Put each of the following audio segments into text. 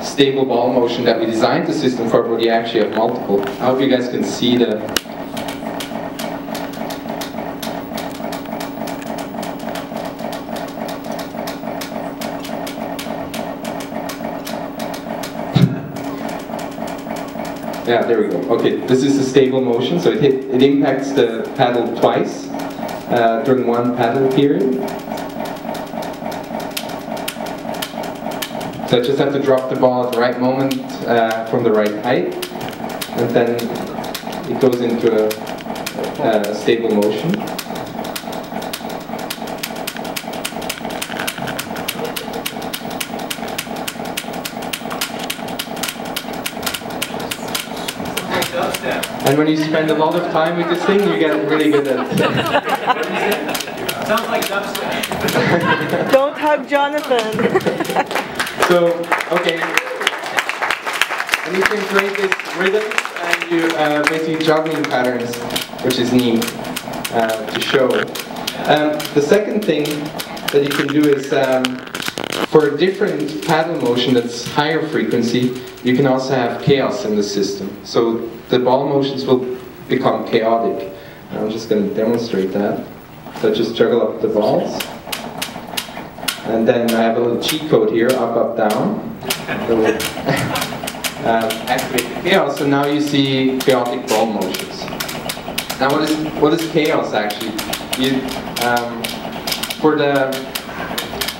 stable ball motion that we designed the system for, where you actually have multiple. I hope you guys can see the... Yeah, there we go. Okay, this is a stable motion, so it impacts the paddle twice during one paddle period. So I just have to drop the ball at the right moment from the right height, and then it goes into a stable motion. And when you spend a lot of time with this thing, you get really good at it. Sounds like dubstep. Don't hug Jonathan. So, okay. And you can create this rhythms and you basically juggling patterns, which is neat to show. The second thing that you can do is for a different paddle motion that's higher frequency, you can also have chaos in the system. So the ball motions will become chaotic. And I'm just going to demonstrate that. So I just juggle up the balls. And then I have a little cheat code here, up, up, down. That will activate the chaos, and now you see chaotic ball motions. Now what is chaos actually?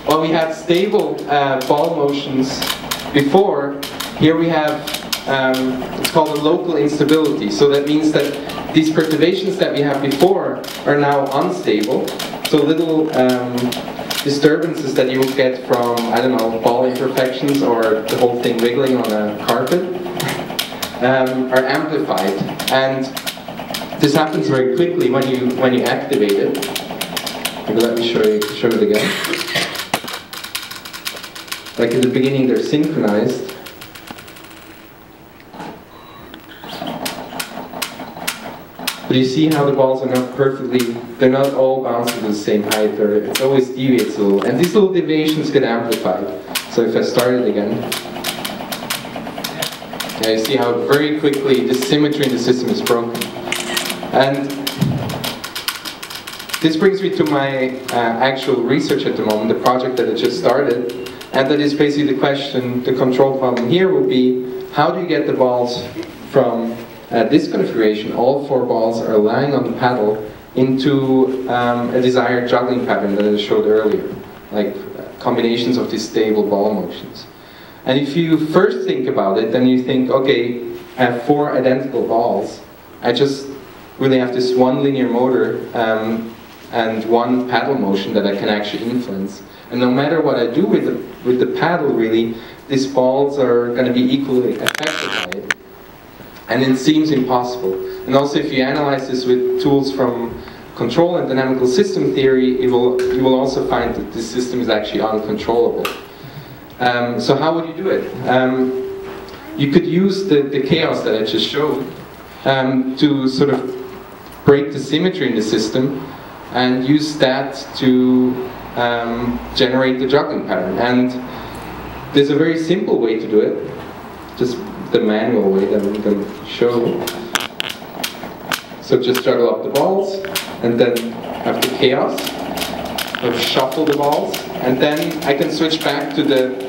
Well, we had stable ball motions before. Here we have, it's called a local instability. So that means that these perturbations that we had before are now unstable. So little disturbances that you would get from, I don't know, ball imperfections or the whole thing wiggling on a carpet are amplified. And this happens very quickly when you activate it. Maybe let me show it again. Like in the beginning they're synchronized. But you see how the balls are not perfectly, they're not all bouncing to the same height, or it always deviates a little. And these little deviations get amplified. So if I start it again, yeah, you see how very quickly the symmetry in the system is broken. And this brings me to my actual research at the moment, the project that I just started. And that is basically the question, the control problem here will be, how do you get the balls from this configuration, all 4 balls are lying on the paddle, into a desired juggling pattern that I showed earlier, like combinations of these stable ball motions. And if you first think about it, then you think, okay, I have 4 identical balls, I just really have this one linear motor and one paddle motion that I can actually influence. And no matter what I do with the paddle, really, these balls are going to be equally affected by it. And it seems impossible. And also if you analyze this with tools from control and dynamical system theory, you will also find that this system is actually uncontrollable. So how would you do it? You could use the chaos that I just showed to sort of break the symmetry in the system and use that to generate the juggling pattern. And there's a very simple way to do it, just the manual way that I'm going to show. So just juggle up the balls, and then have the chaos, sort of shuffle the balls, and then I can switch back to the